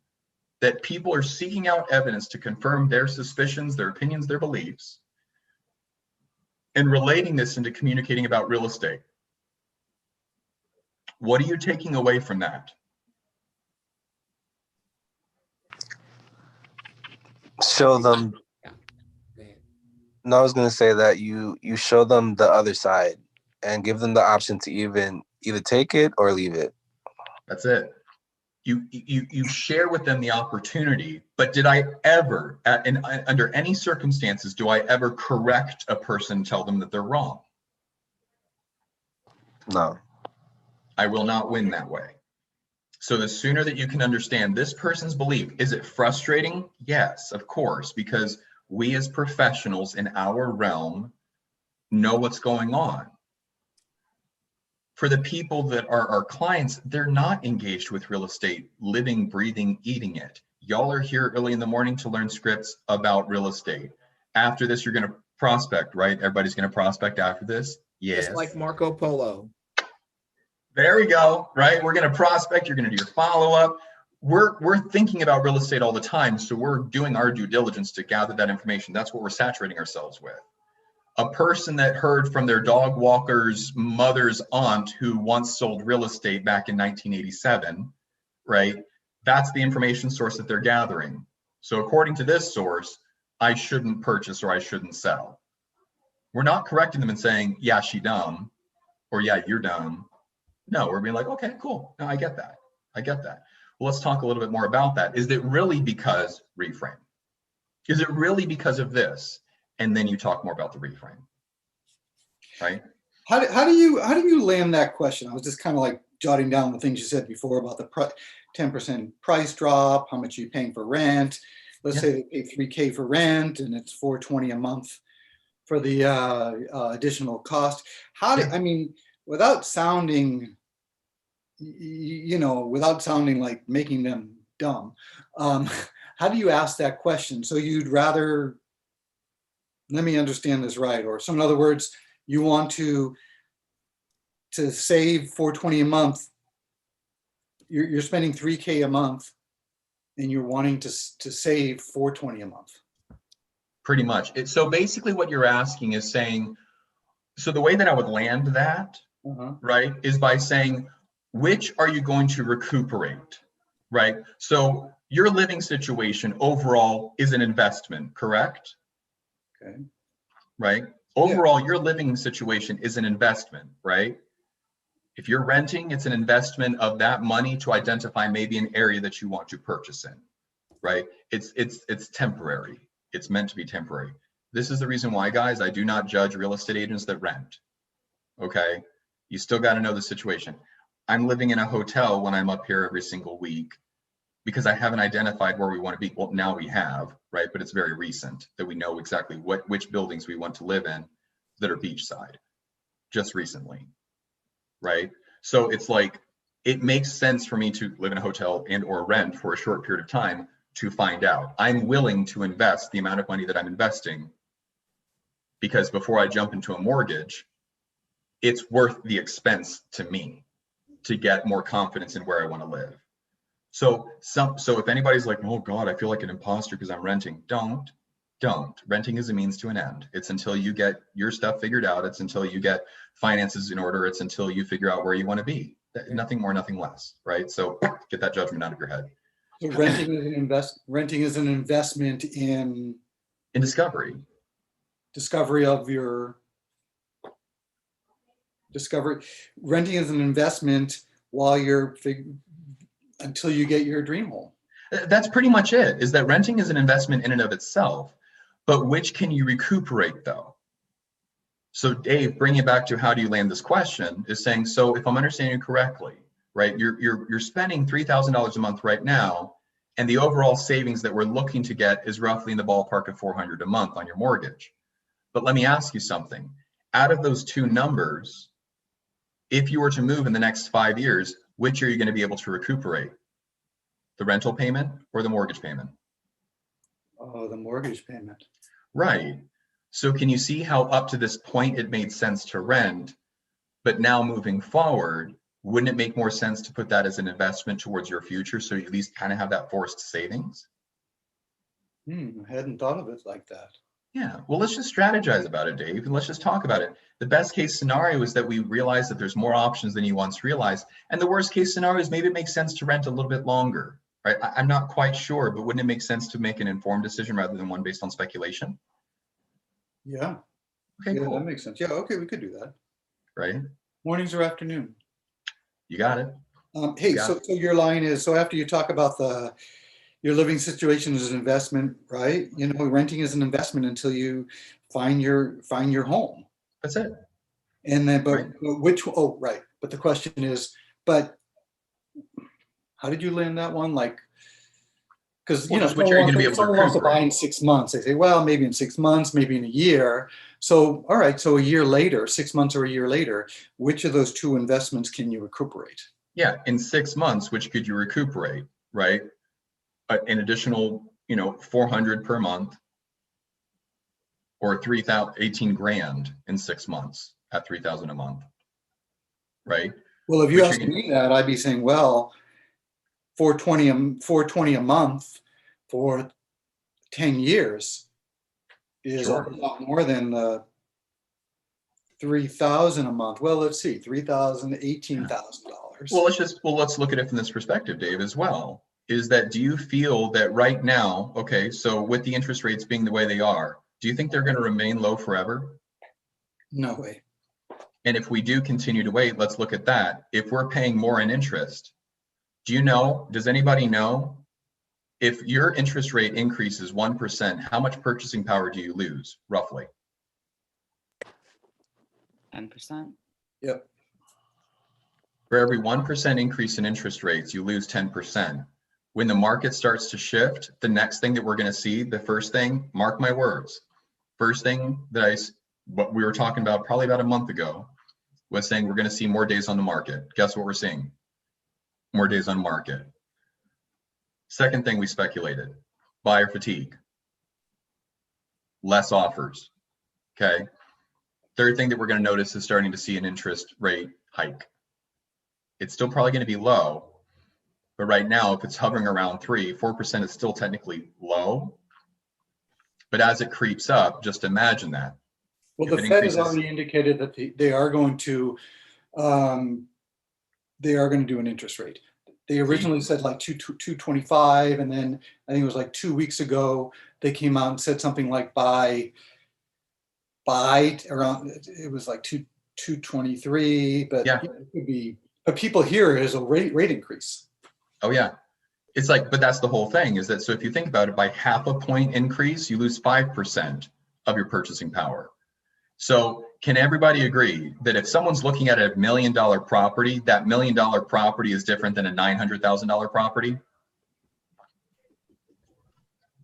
that people are seeking out evidence to confirm their suspicions, their opinions, their beliefs, and relating this into communicating about real estate. What are you taking away from that? Show them. Yeah. Go ahead. No, I was gonna say that you show them the other side and give them the option to either take it or leave it. That's it. You share with them the opportunity, but did I ever, under any circumstances, do I ever correct a person, tell them that they're wrong? No. I will not win that way. So the sooner that you can understand this person's belief, is it frustrating? Yes, of course, because we as professionals in our realm know what's going on. For the people that are our clients, they're not engaged with real estate, living, breathing, eating it. Y'all are here early in the morning to learn scripts about real estate. After this, you're going to prospect, right? Everybody's going to prospect after this. Yes. Just like Marco Polo. There we go, right? We're going to prospect. You're going to do your follow-up. We're thinking about real estate all the time. So we're doing our due diligence to gather that information. That's what we're saturating ourselves with. A person that heard from their dog walker's mother's aunt who once sold real estate back in 1987, right? That's the information source that they're gathering. So according to this source, I shouldn't purchase or I shouldn't sell. We're not correcting them and saying, yeah, she dumb, or yeah, you're dumb. No, we're being like, okay, cool. No, I get that. I get that. Well, let's talk a little bit more about that. Is it really because reframe? Is it really because of this? And then you talk more about the reframe, right? How do you land that question? I was just kind of like jotting down the things you said before about the 10% price drop, how much are you paying for rent? Let's say they pay $3,000 for rent and it's $420 a month for the additional cost. I mean, without sounding, without sounding like making them dumb, how do you ask that question? So you'd rather, let me understand this right, or in other words, you want to save $420 a month. You're spending $3,000 a month, and you're wanting to save $420 a month. Pretty much. So basically, what you're asking is saying. So the way that I would land that, right, is by saying, which are you going to recuperate, right? So your living situation overall is an investment, correct? Okay. Right? Overall, your living situation is an investment, right? If you're renting, it's an investment of that money to identify maybe an area that you want to purchase in, right? It's temporary. It's meant to be temporary. This is the reason why, guys, I do not judge real estate agents that rent. Okay, you still got to know the situation. I'm living in a hotel when I'm up here every single week because I haven't identified where we want to be. Well, now we have, right? But it's very recent that we know exactly which buildings we want to live in that are beachside, just recently, right? So it's like, it makes sense for me to live in a hotel and or rent for a short period of time to find out. I'm willing to invest the amount of money that I'm investing because before I jump into a mortgage, it's worth the expense to me to get more confidence in where I want to live. So if anybody's like, oh God, I feel like an imposter because I'm renting, don't. Renting is a means to an end. It's until you get your stuff figured out. It's until you get finances in order. It's until you figure out where you want to be. Nothing more, nothing less, right? So get that judgment out of your head. So renting is an investment in discovery of your discovery. Renting is an investment while until you get your dream home. That's pretty much it, is that renting is an investment in and of itself, but which can you recuperate though? So Dave, bringing it back to how do you land this question, is saying, so if I'm understanding you correctly, right, you're spending $3,000 a month right now, and the overall savings that we're looking to get is roughly in the ballpark of $400 a month on your mortgage. But let me ask you something. Out of those two numbers, if you were to move in the next 5 years, which are you going to be able to recuperate? The rental payment or the mortgage payment? Oh, the mortgage payment. Right. So can you see how up to this point it made sense to rent, but now moving forward, wouldn't it make more sense to put that as an investment towards your future so you at least kind of have that forced savings? I hadn't thought of it like that. Yeah, well, let's just strategize about it, Dave, and let's just talk about it. The best case scenario is that we realize that there's more options than you once realized. And the worst case scenario is maybe it makes sense to rent a little bit longer, right? I'm not quite sure, but wouldn't it make sense to make an informed decision rather than one based on speculation? Yeah. Okay, Yeah, cool. that makes sense. Yeah, okay, we could do that. Right? Mornings or afternoon? You got it. Hey, so your line is, so after you talk about your living situation is an investment, right? You know, renting is an investment until you find your home. That's it. And then, but Right. right. But the question is, but how did you land that one? Like, because, you know, which are you going to be able to someone wants to buy recuperate? in 6 months. They say, well, maybe in 6 months, maybe in a year. So, all right. So a year later, 6 months or a year later, which of those two investments can you recuperate? Yeah, in 6 months, which could you recuperate, right? An additional, 400 per month, or 18 grand in 6 months at 3,000 a month, right? Well, if you asked me that, I'd be saying, well, 420 a month for 10 years is a lot more than 3,000 a month. Well, let's see, 3,000, $18,000. Well, let's look at it from this perspective, Dave, as well. Is that, do you feel that right now, okay, so with the interest rates being the way they are, do you think they're going to remain low forever? No way. And if we do continue to wait, let's look at that. If we're paying more in interest, does anybody know, if your interest rate increases 1%, how much purchasing power do you lose, roughly? 10%. Yep. For every 1% increase in interest rates, you lose 10%. When the market starts to shift, the next thing that we're going to see, the first thing, mark my words, first thing what we were talking about probably about a month ago was saying we're going to see more days on the market. Guess what we're seeing? More days on market. Second thing we speculated, buyer fatigue, less offers, okay? Third thing that we're going to notice is starting to see an interest rate hike. It's still probably going to be low, but right now, if it's hovering around 4% is still technically low. But as it creeps up, just imagine that. Well, the Fed has already indicated that they are going to do an interest rate. They originally said like 225, and then I think it was like 2 weeks ago they came out and said something like by around, it was like 223, but yeah, it could be. But people hear it as a rate increase. Oh yeah, it's like, but that's the whole thing, is that, so if you think about it, by half a point increase, you lose 5% of your purchasing power. So can everybody agree that if someone's looking at a $1 million property, that $1 million property is different than a $900,000 property?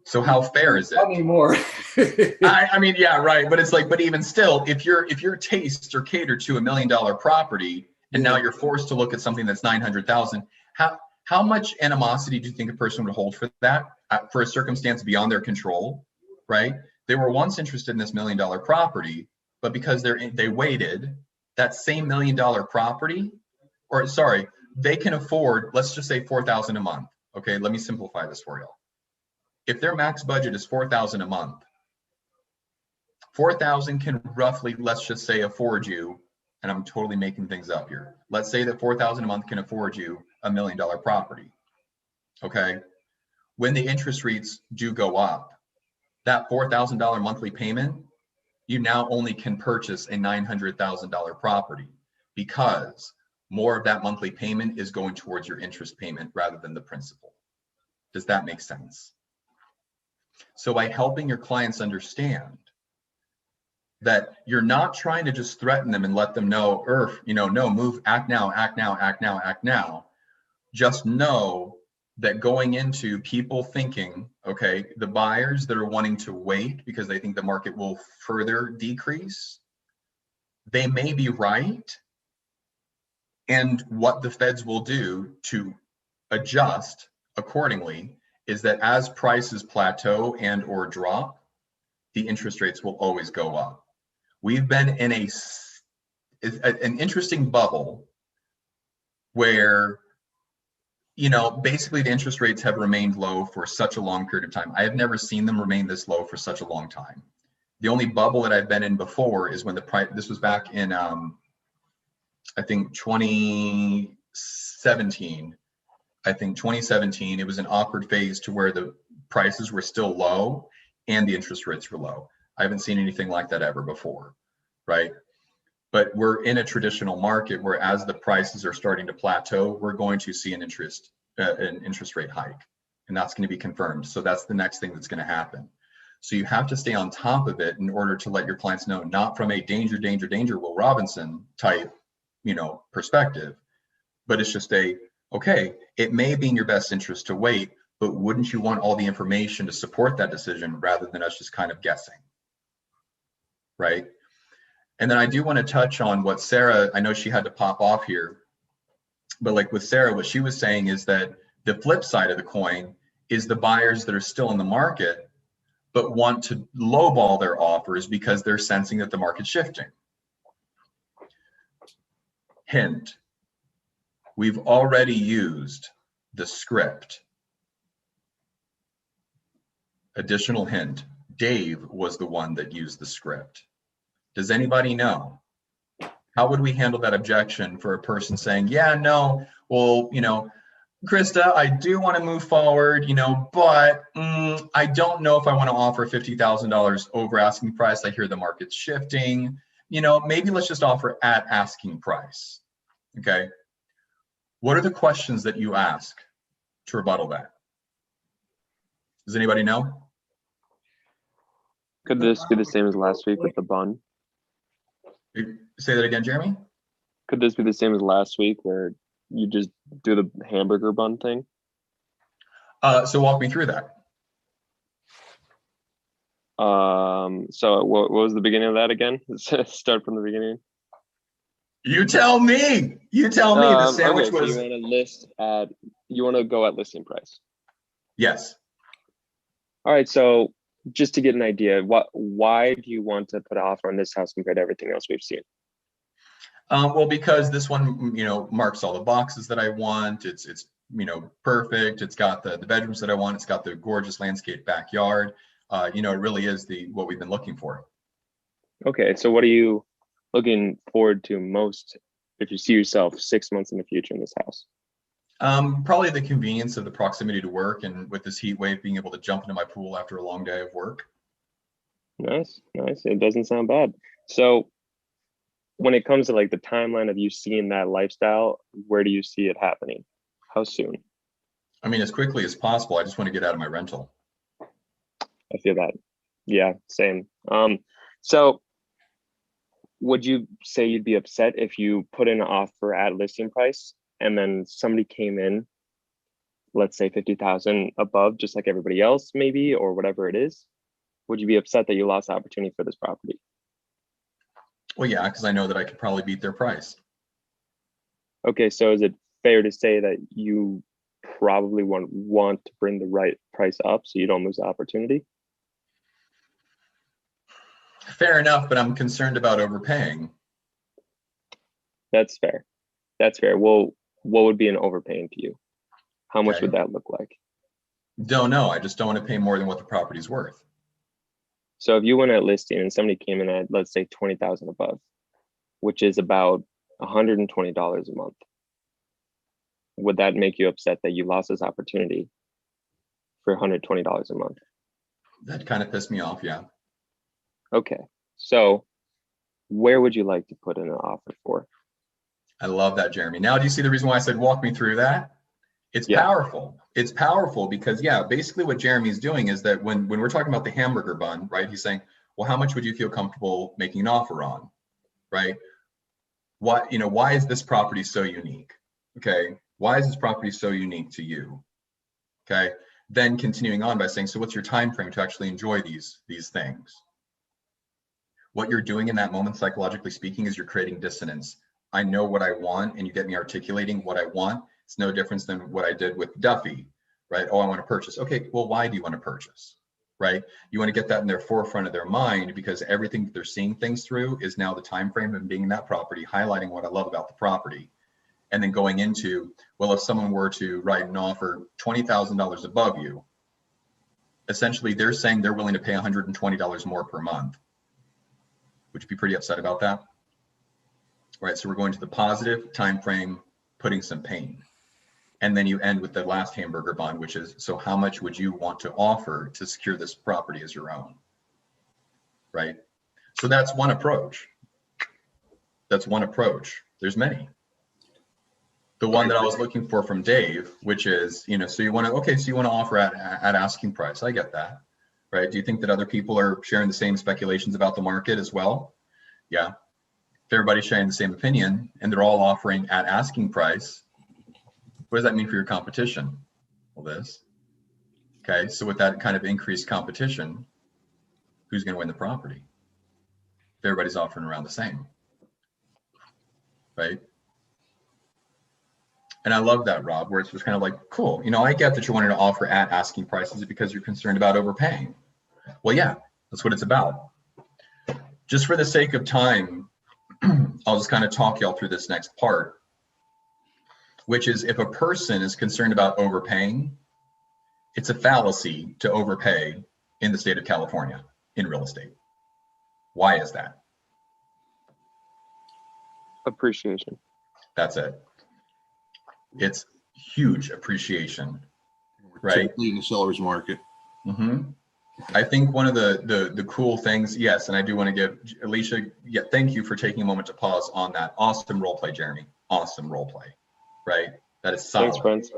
So how fair is it? Not anymore. I mean, yeah, right. But it's like, but even still, if your tastes are catered to $1 million property, and now you're forced to look at something that's 900,000, how much animosity do you think a person would hold for that, for a circumstance beyond their control, right? They were once interested in this $1 million property, but because they waited, that same $1 million property, or sorry, they can afford, let's just say $4,000 a month. Okay, let me simplify this for you. If their max budget is $4,000 a month, 4,000 can roughly, let's just say, afford you, and I'm totally making things up here. Let's say that 4,000 a month can afford you $1 million property. Okay, when the interest rates do go up, that $4,000 monthly payment, you now only can purchase a $900,000 property because more of that monthly payment is going towards your interest payment rather than the principal. Does that make sense? So by helping your clients understand that you're not trying to just threaten them and let them know, no, move, act now, act now, act now, act now. Just know that going into people thinking, okay, the buyers that are wanting to wait because they think the market will further decrease, they may be right. And what the feds will do to adjust accordingly is that as prices plateau and or drop, the interest rates will always go up. We've been in an interesting bubble where, basically the interest rates have remained low for such a long period of time. I have never seen them remain this low for such a long time. The only bubble that I've been in before is when the price, this was back in, I think 2017. I think 2017, it was an awkward phase to where the prices were still low and the interest rates were low. I haven't seen anything like that ever before, right? But we're in a traditional market where as the prices are starting to plateau, we're going to see an interest rate hike, and that's going to be confirmed. So that's the next thing that's going to happen. So you have to stay on top of it in order to let your clients know, not from a danger, Will Robinson type, perspective, but it's just okay, it may be in your best interest to wait, but wouldn't you want all the information to support that decision rather than us just kind of guessing, right? And then I do want to touch on what Sarah, I know she had to pop off here, but like with Sarah, what she was saying is that the flip side of the coin is the buyers that are still in the market, but want to lowball their offers because they're sensing that the market's shifting. Hint, we've already used the script. Additional hint, Dave was the one that used the script. Does anybody know? How would we handle that objection for a person saying, yeah, no, well, Krista, I do want to move forward, but I don't know if I want to offer $50,000 over asking price. I hear the market's shifting, maybe let's just offer at asking price. Okay. What are the questions that you ask to rebuttal that? Does anybody know? Could this be the same as last week with the bun? Say that again, Jeremy? Could this be the same as last week where you just do the hamburger bun thing? So walk me through that. So what was the beginning of that again? Start from the beginning. You tell me. You tell me. The sandwich okay, was. So you want to go at listing price. Yes. All right. So just to get an idea, why do you want to put an offer on this house compared to everything else we've seen? Well, because this one, marks all the boxes that I want. It's perfect. It's got the bedrooms that I want. It's got the gorgeous landscape backyard. It really is what we've been looking for. Okay. So what are you looking forward to most if you see yourself 6 months in the future in this house? Probably the convenience of the proximity to work, and with this heat wave, being able to jump into my pool after a long day of work. Nice. It doesn't sound bad. So when it comes to like the timeline of you seeing that lifestyle, where do you see it happening? How soon? I mean, as quickly as possible. I just want to get out of my rental. I feel that. Yeah, same. So would you say you'd be upset if you put in an offer at listing price and then somebody came in, let's say 50,000 above, just like everybody else maybe, or whatever it is? Would you be upset that you lost the opportunity for this property? Well, yeah, because I know that I could probably beat their price. Okay, so is it fair to say that you probably want to bring the right price up so you don't lose the opportunity? Fair enough, but I'm concerned about overpaying. That's fair. Well, what would be an overpaying to you? How much Okay. would that look like? Don't know. I just don't want to pay more than what the property's worth. So if you went at listing and somebody came in at, let's say, 20,000 above, which is about $120 a month, would that make you upset that you lost this opportunity for $120 a month? That kind of pissed me off, yeah. Okay, so where would you like to put in an offer for? I love that, Jeremy. Now, do you see the reason why I said walk me through that? It's Yeah. powerful. It's powerful because, yeah, basically what Jeremy's doing is that when we're talking about the hamburger bun, right, he's saying, well, how much would you feel comfortable making an offer on, right? What, you know, why is this property so unique? Okay, why is this property so unique to you? Okay, then continuing on by saying, so what's your time frame to actually enjoy these things? What you're doing in that moment, psychologically speaking, is you're creating dissonance. I know what I want, and you get me articulating what I want. It's no difference than what I did with Duffy, right? Oh, I want to purchase. Okay, well, why do you want to purchase, right? You want to get that in their forefront of their mind, because everything that they're seeing things through is now the time frame of being in that property, highlighting what I love about the property, and then going into, well, if someone were to write an offer $20,000 above you, essentially they're saying they're willing to pay $120 more per month. Would you be pretty upset about that? All right, so we're going to the positive time frame, putting some pain. And then you end with the last hamburger bun, which is, so how much would you want to offer to secure this property as your own? Right? So that's one approach. That's one approach. There's many. The one that I was looking for from Dave, which is, you know, so you want to, okay, so you want to offer at asking price. I get that, right? Do you think that other people are sharing the same speculations about the market as well? Yeah. If everybody's sharing the same opinion and they're all offering at asking price, what does that mean for your competition? Well, this. Okay, so with that kind of increased competition, who's going to win the property? If everybody's offering around the same, right? And I love that, Rob, where it's just kind of like, cool, you know, I get that you're wanting to offer at asking prices because you're concerned about overpaying. Well, yeah, that's what it's about. Just for the sake of time, I'll just kind of talk y'all through this next part, which is, if a person is concerned about overpaying, it's a fallacy to overpay in the state of California in real estate. Why is that? Appreciation. That's it. It's huge appreciation, We're right? typically in the seller's market. Mm-hmm. I think one of the cool things, yes, and I do want to give Alicia, yeah, thank you for taking a moment to pause on that. Awesome role play, Jeremy. Awesome role play, right? That is solid. Thanks, friends.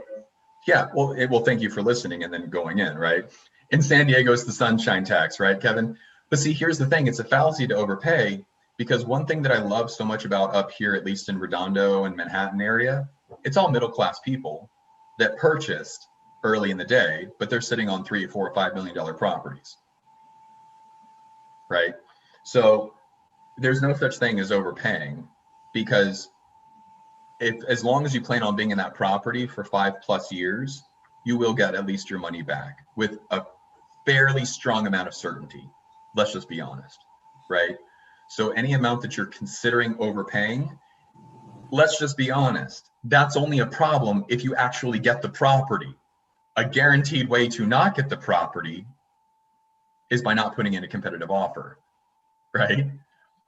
Yeah, well, thank you for listening and then going in, right? In San Diego, it's the sunshine tax, right, Kevin? But see, here's the thing. It's a fallacy to overpay, because one thing that I love so much about up here, at least in Redondo and Manhattan area, it's all middle-class people that purchased early in the day, but they're sitting on $3, $4, $5 million properties, right? So there's no such thing as overpaying, because as long as you plan on being in that property for 5+ years, you will get at least your money back with a fairly strong amount of certainty. Let's just be honest, right? So any amount that you're considering overpaying, let's just be honest, that's only a problem if you actually get the property. A guaranteed way to not get the property is by not putting in a competitive offer, right?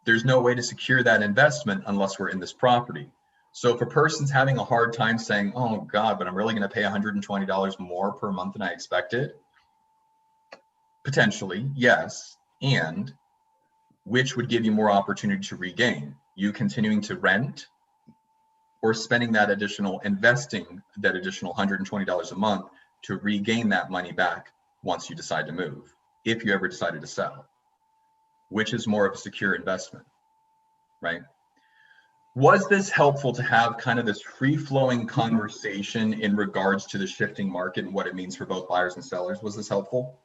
There's no way to secure that investment unless we're in this property. So if a person's having a hard time saying, oh God, but I'm really going to pay $120 more per month than I expected, potentially, yes. And which would give you more opportunity to regain? You continuing to rent, or spending that additional, investing that additional $120 a month to regain that money back once you decide to move, if you ever decided to sell? Which is more of a secure investment, right? Was this helpful to have kind of this free-flowing conversation in regards to the shifting market and what it means for both buyers and sellers? Was this helpful?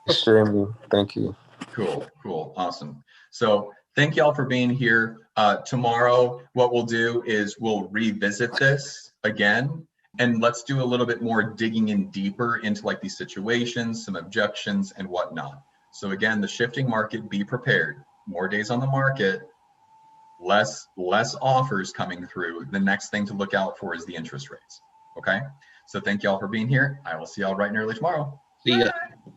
Extremely. Thank you. Cool, awesome. So thank y'all for being here. Tomorrow, what we'll do is we'll revisit this again, and let's do a little bit more digging in deeper into like these situations, some objections and whatnot. So again, the shifting market, be prepared. More days on the market, less offers coming through. The next thing to look out for is the interest rates. Okay, So thank you all for being here. I will see y'all bright and early tomorrow. See ya.